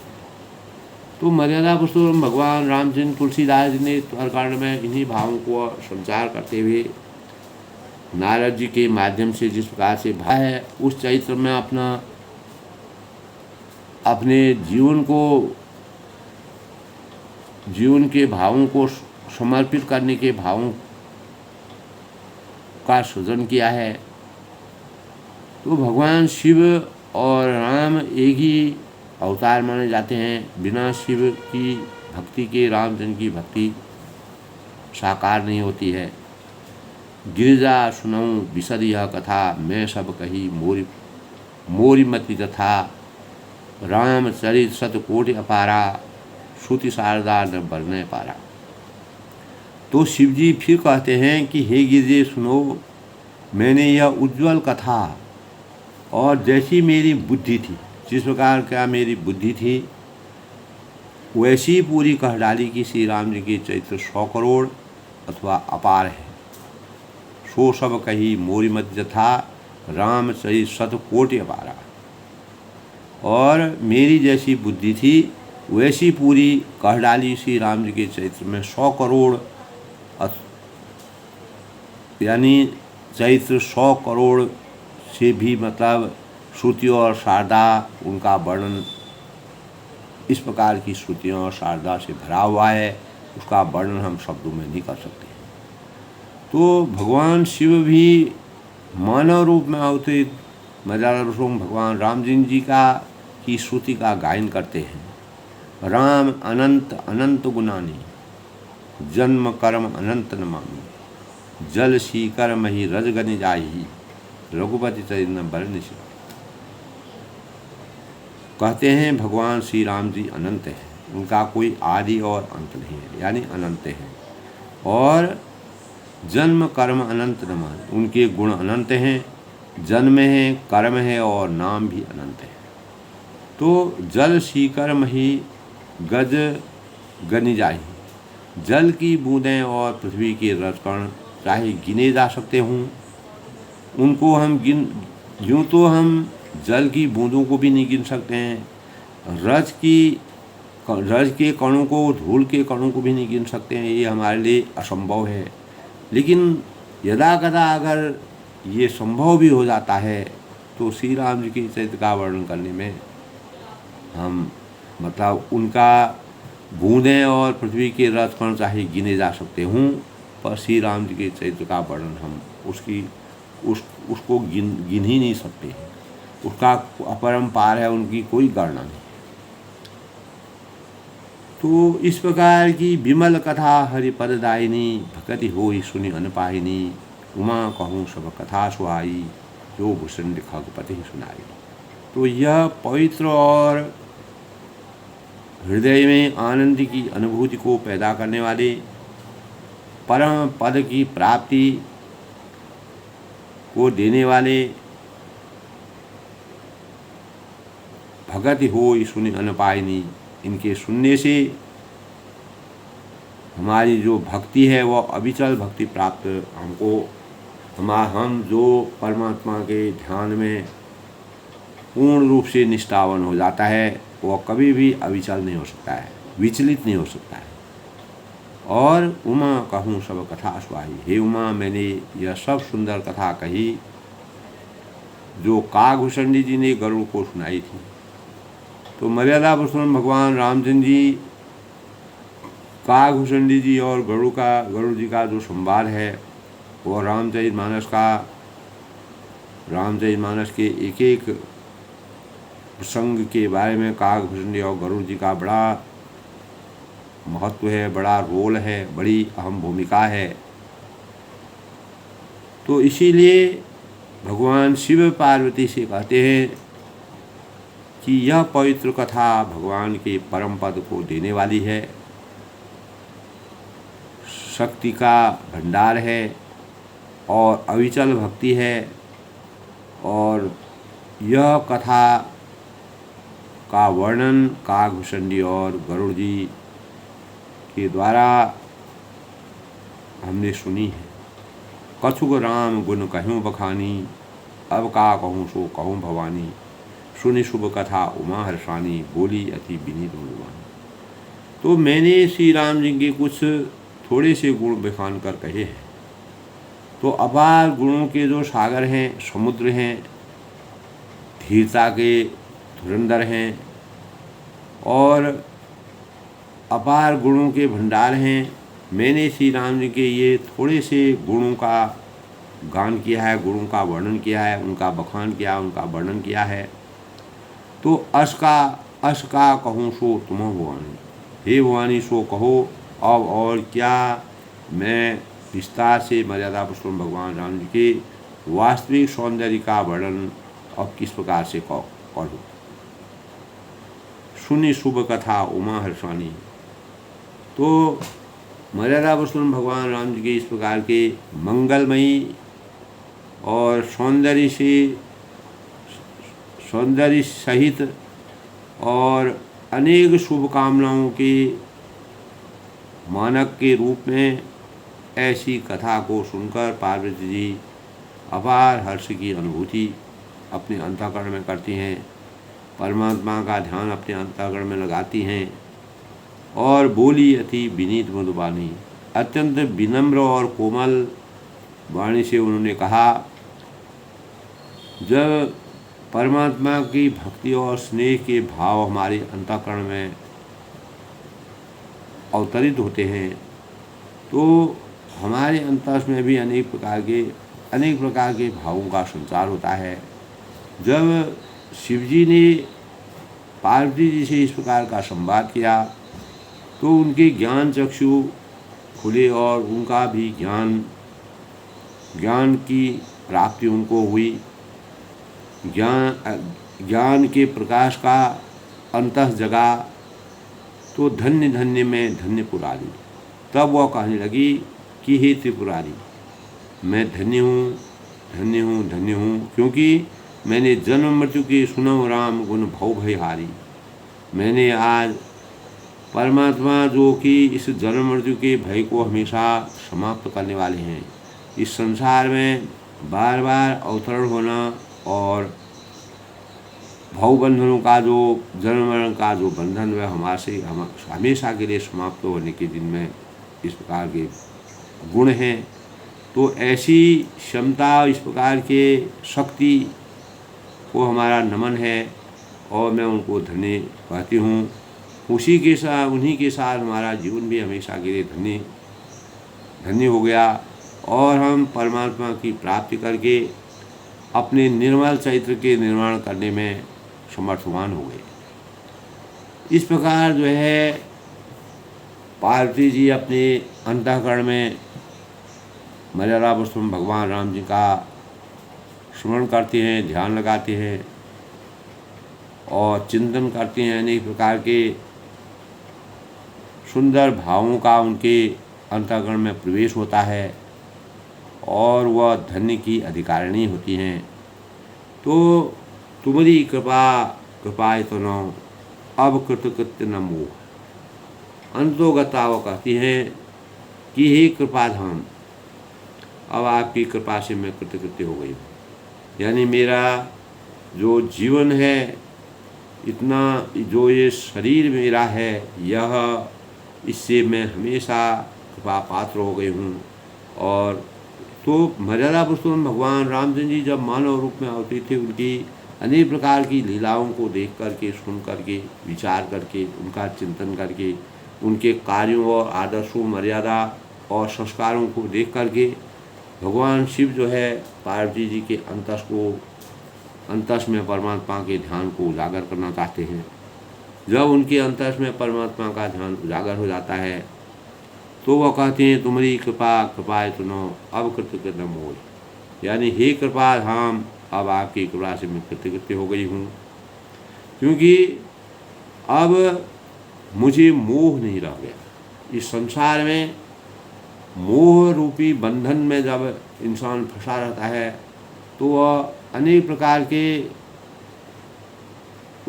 तो मर्यादा पुरुषोत्तम भगवान रामचंद्र तुलसीदास जी ने उत्तरकांड में इन्हीं भावों को संचार करते हुए नारद जी के माध्यम से जिस प्रकार से भाव है उस चरित्र में अपने जीवन के भावों को समर्पित करने के भावों का सृजन किया है। तो भगवान शिव और राम एक ही अवतार माने जाते हैं। बिना शिव की भक्ति के रामचंद्र की भक्ति साकार नहीं होती है। गिरिजा सुनऊं बिसर यह कथा, मैं सब कही मोरी मति तथा, राम चरित शतकोटि अपारा, श्रुति शारदा न बरने पारा। तो शिवजी फिर कहते हैं कि हे गिरिजे सुनो, मैंने यह उज्ज्वल कथा, और जैसी मेरी बुद्धि थी, जिस प्रकार का मेरी बुद्धि थी वैसी पूरी कह डाली कि श्री राम जी के चरित्र 100 करोड़ अथवा अपार है। सो सब कही मोरी मत जथा, राम चरित शतकोटि अपारा। और मेरी जैसी बुद्धि थी वैसी पूरी कह डाली श्री राम जी के चरित्र में 100 करोड़, यानी चरित्र 100 करोड़ से भी मतलब श्रुति और शारदा उनका वर्णन, इस प्रकार की श्रुतियों और शारदा से भरा हुआ है, उसका वर्णन हम शब्दों में नहीं कर सकते। तो भगवान शिव भी मानव रूप में अवतरित मर्यादा पुरुषोत्तम भगवान राम जी की श्रुति का गायन करते हैं। राम अनंत अनंत गुणानी, जन्म कर्म अनंत नमामि, जल शीकर मही रजगनि जाही, रघुपति चरित्र बरन। कहते हैं भगवान श्री राम जी अनंत हैं, उनका कोई आदि और अंत नहीं है, यानी अनंत हैं। और जन्म कर्म अनंत नमान, उनके गुण अनंत हैं, जन्म है, कर्म है और नाम भी अनंत है। तो जल शीकर मही गज गनि जाही, जल की बूंदें और पृथ्वी के रजकण चाहे गिने जा सकते हों, उनको हम यूँ तो हम जल की बूंदों को भी नहीं गिन सकते हैं, रज के कणों को, धूल के कणों को भी नहीं गिन सकते हैं, ये हमारे लिए असंभव है। लेकिन यदा कदा अगर ये संभव भी हो जाता है तो श्री राम जी के चरित्र का वर्णन करने में हम मतलब उनका बूंदें और पृथ्वी के रथ कण चाहे गिने जा सकते हूँ, पर श्री राम जी के चरित्र का वर्णन हम उसको गिन ही नहीं सकते हैं। उसका अपरंपार है, उनकी कोई गणना नहीं। तो इस प्रकार की विमल कथा हरिपददायिनी, भगति होई सुनि अनपाहिनी, उमा कहूँ सब कथा सुहाई, जो भूषण खगपति सुनाई। तो यह पवित्र और हृदय में आनंद की अनुभूति को पैदा करने वाले परम पद की प्राप्ति को देने वाले भगति होई सुनि अनपाहिनी, इनके सुनने से हमारी जो भक्ति है वह अविचल भक्ति प्राप्त हमको हम जो परमात्मा के ध्यान में पूर्ण रूप से निष्ठावान हो जाता है, वह कभी भी अविचल नहीं हो सकता है, विचलित नहीं हो सकता है। और उमा कहूँ सब कथा सुहाई, हे उमा, मैंने यह सब सुंदर कथा कही जो काकभूषणी जी ने गरुड़ को सुनाई थी। तो मर्यादा पुरुषोत्तम भगवान रामचंद्र जी, काकभूषणी जी और गरुड़ जी का जो संवाद है वह रामचरितमानस के एक एक प्रसंग के बारे में काकभूषणी और गरुड़ जी का बड़ा महत्व है, बड़ा रोल है, बड़ी अहम भूमिका है। तो इसीलिए भगवान शिव पार्वती से कहते हैं कि यह पवित्र कथा भगवान के परम पद को देने वाली है, शक्ति का भंडार है और अविचल भक्ति है। और यह कथा का वर्णन काकभूषणी और गरुड़ जी के द्वारा हमने सुनी है। कछुक राम गुण कहूँ बखानी, अब का कहूँ सो कहूँ भवानी, सुनि शुभ कथा उमा हर्षानी, बोली अति विनीत मधुबानी। तो मैंने श्री राम जी के कुछ थोड़े से गुण बखान कर कहे हैं। तो अपार गुणों के जो सागर हैं, समुद्र हैं, धीरता के धुरंधर हैं और अपार गुणों के भंडार हैं। मैंने श्री राम जी के ये थोड़े से गुणों का गान किया है, गुणों का वर्णन किया है, उनका बखान किया, उनका वर्णन किया है। तो अस का कहूँ सो तुम भवानी, हे भवानी सो कहो। अब और क्या मैं विस्तार से मर्यादा पुरुषोत्तम भगवान राम जी के वास्तविक सौंदर्य का वर्णन अब किस प्रकार से करूँ। सुनि शुभ कथा उमा हर्षानी। तो मर्यादा पुरुषोत्तम भगवान राम जी के इस प्रकार के मंगलमयी और सौंदर्य सहित और अनेक शुभकामनाओं के मानक के रूप में ऐसी कथा को सुनकर पार्वती जी अपार हर्ष की अनुभूति अपने अंतःकरण में करती हैं, परमात्मा का ध्यान अपने अंतःकरण में लगाती हैं और बोली अति विनीत मधुबानी, अत्यंत विनम्र और कोमल वाणी से उन्होंने कहा। जब परमात्मा की भक्ति और स्नेह के भाव हमारे अंतःकरण में अवतरित होते हैं तो हमारे अंतस में भी अनेक प्रकार के भावों का संचार होता है। जब शिवजी ने पार्वती जी से इस प्रकार का संवाद किया तो उनके ज्ञान चक्षु खुले और उनका भी ज्ञान की प्राप्ति उनको हुई। ज्ञान के प्रकाश का अंतः जगा तो धन्य धन्य में धन्य पुरारी। तब वह कहने लगी कि हे त्रिपुरारी, मैं धन्य हूँ, धन्य हूँ, धन्य हूँ, क्योंकि मैंने जन्म मृत्यु के सुनौ राम गुण भव भयहारी। मैंने आज परमात्मा जो कि इस जन्म मृत्यु के भय को हमेशा समाप्त करने वाले हैं, इस संसार में बार बार अवतरण होना और भव बंधनों का जो जन्म मरण का जो बंधन वह हमेशा के लिए समाप्त होने के दिन में इस प्रकार के गुण हैं। तो ऐसी क्षमता, इस प्रकार के शक्ति को हमारा नमन है और मैं उनको धन्य कहती हूँ। उन्हीं के साथ हमारा जीवन भी हमेशा के लिए धन्य हो गया और हम परमात्मा की प्राप्ति करके अपने निर्मल चरित्र के निर्माण करने में समर्थवान हो गए। इस प्रकार जो है पार्वती जी अपने अंतःकरण में मर्यादा पुरुषोत्तम भगवान राम जी का स्मरण करते हैं, ध्यान लगाते हैं और चिंतन करते हैं। अनेक प्रकार के सुंदर भावों का उनके अंतःकरण में प्रवेश होता है और वह धन्य की अधिकारिणी होती हैं। तो तुम्हारी कृपाए तो न अब कृतकृत्य न मोह। अंतोगता वो कहती हैं कि हे कृपाधाम, अब आपकी कृपा से मैं कृतकृत्य हो गई हूँ। यानी मेरा जो जीवन है, इतना जो ये शरीर मेरा है, यह इससे मैं हमेशा कृपा पात्र हो गई हूँ। और तो मर्यादा पुरुषोत्तम भगवान रामचंद्र जी जब मानव रूप में होते थे, उनकी अनेक प्रकार की लीलाओं को देख करके, सुन करके, विचार करके, उनका चिंतन करके, उनके कार्यों और आदर्शों, मर्यादा और संस्कारों को देख करके भगवान शिव जो है पार्वती जी के अंतस में परमात्मा के ध्यान को उजागर करना चाहते हैं। जब उनके अंतस में परमात्मा का ध्यान उजागर हो जाता है तो वह कहते हैं तुम्हारी कृपाए सुनो अब कृतकृत्य न मोह। यानी हे कृपा धाम, अब आपकी कृपा से मैं कृतकृत्य हो गई हूँ, क्योंकि अब मुझे मोह नहीं रह गया। इस संसार में मोह रूपी बंधन में जब इंसान फंसा रहता है तो वह अनेक प्रकार के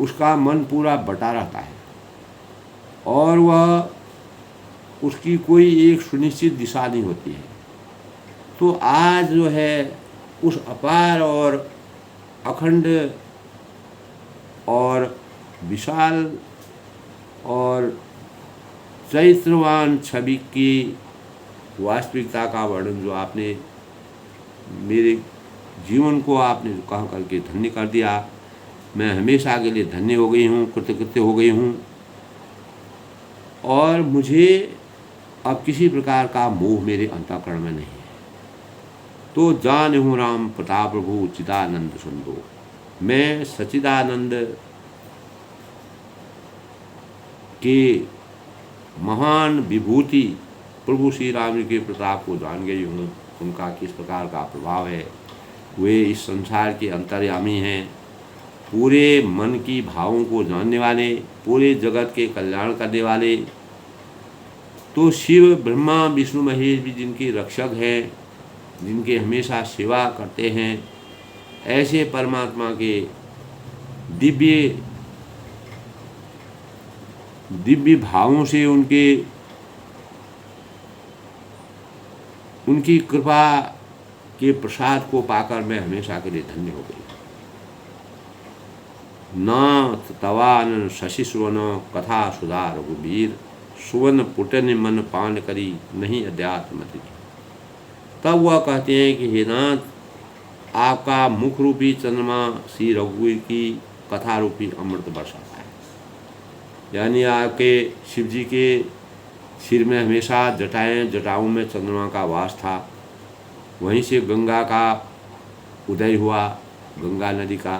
उसका मन पूरा बटा रहता है और वह उसकी कोई एक सुनिश्चित दिशा नहीं होती है। तो आज जो है उस अपार और अखंड और विशाल और चैत्रवान छवि की वास्तविकता का वर्णन जो आपने मेरे जीवन को आपने कह करके धन्य कर दिया, मैं हमेशा के लिए धन्य हो गई हूँ, कृतकृत्य हो गई हूँ और मुझे अब किसी प्रकार का मोह मेरे अंतःकरण में नहीं है। तो जानहु राम प्रताप प्रभु चिदानंद सुंदो। मैं सचिदानंद के महान विभूति प्रभु श्री राम जी के प्रताप को जान गई हूँ, उनका किस प्रकार का प्रभाव है। वे इस संसार के अंतर्यामी हैं, पूरे मन की भावों को जानने वाले, पूरे जगत के कल्याण करने वाले। तो शिव ब्रह्मा विष्णु महेश भी जिनके रक्षक हैं, जिनके हमेशा सेवा करते हैं, ऐसे परमात्मा के दिव्य भावों से उनकी कृपा के प्रसाद को पाकर मैं हमेशा के लिए धन्य हो गई। नाथ तवान शशि सुवन कथा सुधा रघुबीर, सुवन पुटन मन पान करी नहीं अध्यात्म मति। तब वह कहते हैं कि हे नाथ, आपका मुख रूपी चंद्रमा श्री रघुवीर की कथा रूपी अमृत बरसाता है। यानी आपके शिव जी के सिर में हमेशा जटाओं में चंद्रमा का वास था। वहीं से गंगा का उदय हुआ, गंगा नदी का।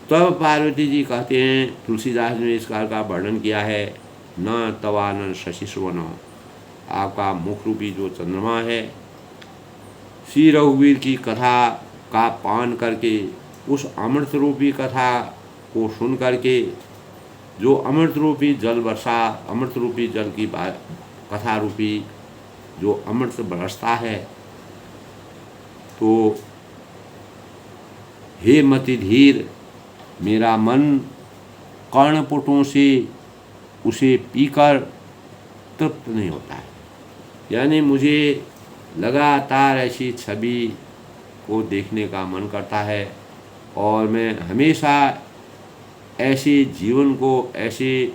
तब पार्वती जी कहते हैं, तुलसीदास ने इस कार का वर्णन किया है, न तवानन शशि सुवन, आपका मुख रूपी जो चंद्रमा है, श्री रघुवीर की कथा का पान करके, उस अमृत रूपी कथा को सुन करके, जो अमृत रूपी जल वर्षा, अमृत रूपी जल की कथा रूपी जो अमृत बरसता है, तो हे मति धीर, मेरा मन कर्णपुटों से उसे पीकर तृप्त नहीं होता है। यानी मुझे लगातार ऐसी छवि को देखने का मन करता है और मैं हमेशा ऐसे जीवन को, ऐसे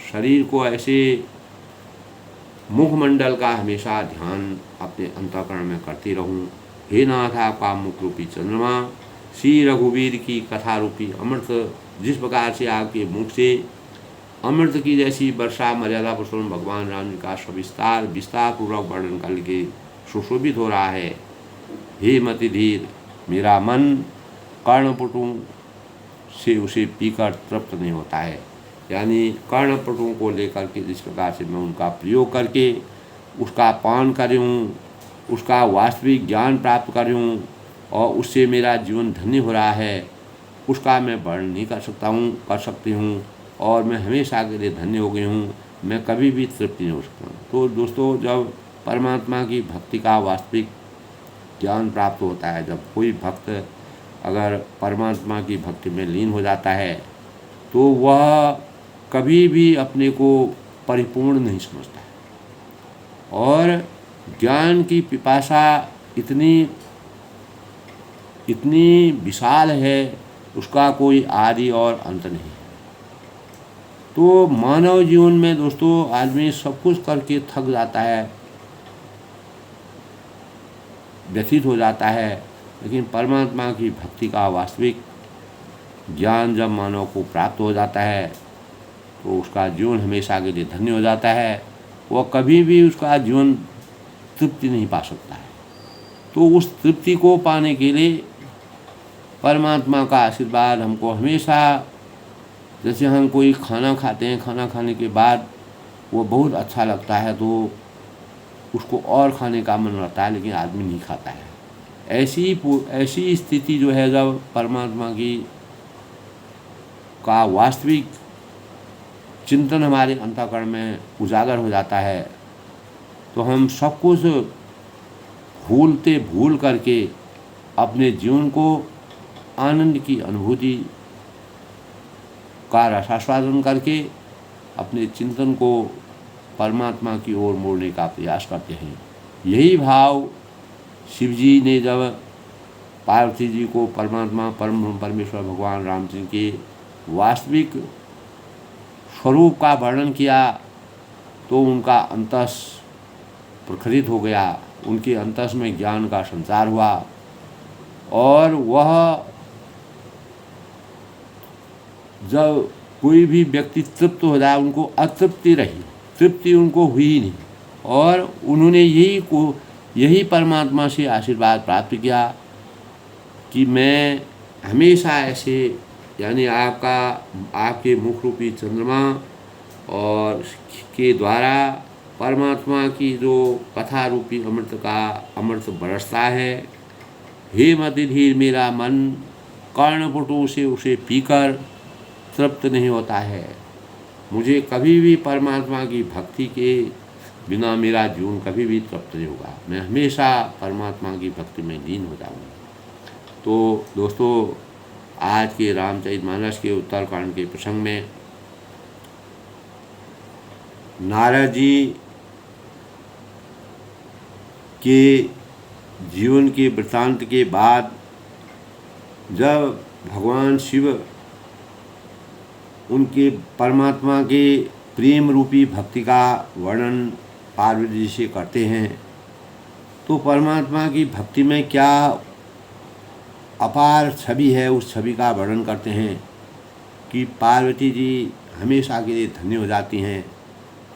शरीर को, ऐसे मुखमंडल का हमेशा ध्यान अपने अंतःकरण में करती रहूं। हे नाथ, आपका मुख रूपी चंद्रमा, श्री रघुवीर की कथा रूपी अमृत जिस प्रकार से आपके मुख से अमृत की जैसी वर्षा मर्यादा पुरुषोत्तम भगवान राम जी का विस्तार पूर्वक वर्णन करके सुशोभित हो रहा है। हे मति धीर, मेरा मन कर्णपुटों से उसे पीकर तृप्त नहीं होता है। यानी कर्णपुटों को लेकर के जिस प्रकार से मैं उनका प्रयोग करके उसका पान करूँ, उसका वास्तविक ज्ञान प्राप्त करूँ और उससे मेरा जीवन धन्य हो रहा है, उसका मैं वर्णन नहीं कर सकती हूँ और मैं हमेशा के लिए धन्य हो गई हूँ। मैं कभी भी तृप्ति नहीं हो सकता हूँ। तो दोस्तों, जब परमात्मा की भक्ति का वास्तविक ज्ञान प्राप्त होता है, जब कोई भक्त अगर परमात्मा की भक्ति में लीन हो जाता है तो वह कभी भी अपने को परिपूर्ण नहीं समझता है और ज्ञान की पिपासा इतनी विशाल है, उसका कोई आदि और अंत नहीं। तो मानव जीवन में दोस्तों आदमी सब कुछ करके थक जाता है, व्यथित हो जाता है, लेकिन परमात्मा की भक्ति का वास्तविक ज्ञान जब मानव को प्राप्त हो जाता है तो उसका जीवन हमेशा के लिए धन्य हो जाता है। वह कभी भी उसका जीवन तृप्ति नहीं पा सकता है। तो उस तृप्ति को पाने के लिए परमात्मा का आशीर्वाद हमको हमेशा, जैसे हम कोई खाना खाते हैं, खाना खाने के बाद वो बहुत अच्छा लगता है तो उसको और खाने का मन रहता है, लेकिन आदमी नहीं खाता है। ऐसी स्थिति जो है, जब परमात्मा का वास्तविक चिंतन हमारे अंतःकरण में उजागर हो जाता है तो हम सब कुछ भूल करके अपने जीवन को आनंद की अनुभूति का रसास्वादन करके अपने चिंतन को परमात्मा की ओर मोड़ने का प्रयास करते हैं। यही भाव शिव जी ने जब पार्वती जी को परमात्मा परमेश्वर भगवान रामचंद्र के वास्तविक स्वरूप का वर्णन किया तो उनका अंतस प्रखरित हो गया, उनके अंतस में ज्ञान का संचार हुआ और वह जब कोई भी व्यक्ति तृप्त हो जाए, उनको अतृप्ति रही, तृप्ति उनको हुई ही नहीं और उन्होंने यही परमात्मा से आशीर्वाद प्राप्त किया कि मैं हमेशा ऐसे, यानी आपके मुख रूपी चंद्रमा और के द्वारा परमात्मा की जो कथा रूपी अमृत बरसता है। हे मति धीर, मेरा मन कर्णपुटों से उसे पीकर तृप्त नहीं होता है। मुझे कभी भी परमात्मा की भक्ति के बिना मेरा जीवन कभी भी तृप्त नहीं होगा। मैं हमेशा परमात्मा की भक्ति में लीन हो जाऊँगा। तो दोस्तों, आज के रामचरितमानस के उत्तरकांड के प्रसंग में नारद जी के जीवन के वृत्तांत के बाद जब भगवान शिव उनके परमात्मा के प्रेम रूपी भक्ति का वर्णन पार्वती जी से करते हैं तो परमात्मा की भक्ति में क्या अपार छवि है, उस छवि का वर्णन करते हैं कि पार्वती जी हमेशा के लिए धन्य हो जाती हैं।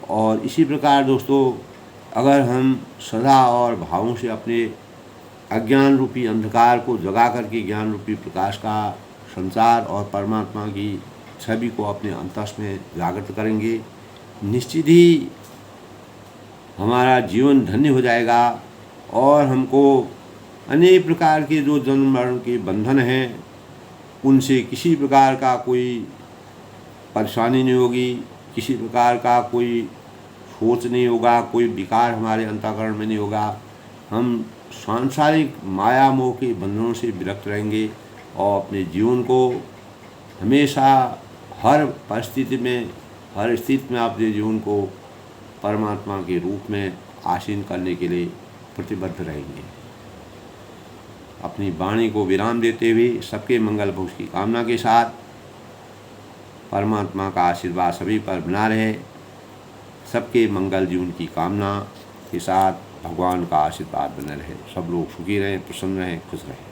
और इसी प्रकार दोस्तों, अगर हम सदा और भावों से अपने अज्ञान रूपी अंधकार को जगा करके ज्ञान रूपी प्रकाश का संचार और परमात्मा की छवि को अपने अंतस में जागृत करेंगे, निश्चित ही हमारा जीवन धन्य हो जाएगा और हमको अनेक प्रकार के जो जन्म मरण के बंधन हैं उनसे किसी प्रकार का कोई परेशानी नहीं होगी, किसी प्रकार का कोई सोच नहीं होगा, कोई विकार हमारे अंतःकरण में नहीं होगा। हम सांसारिक माया मोह के बंधनों से विरक्त रहेंगे और अपने जीवन को हमेशा हर परिस्थिति में, हर स्थिति में अपने जीवन को परमात्मा के रूप में आसीन करने के लिए प्रतिबद्ध रहेंगे। अपनी वाणी को विराम देते हुए सबके मंगल भोग की कामना के साथ परमात्मा का आशीर्वाद सभी पर बना रहे, सबके मंगल जीवन की कामना के साथ भगवान का आशीर्वाद बने रहे। सब लोग सुखी रहें, प्रसन्न रहें, खुश रहें।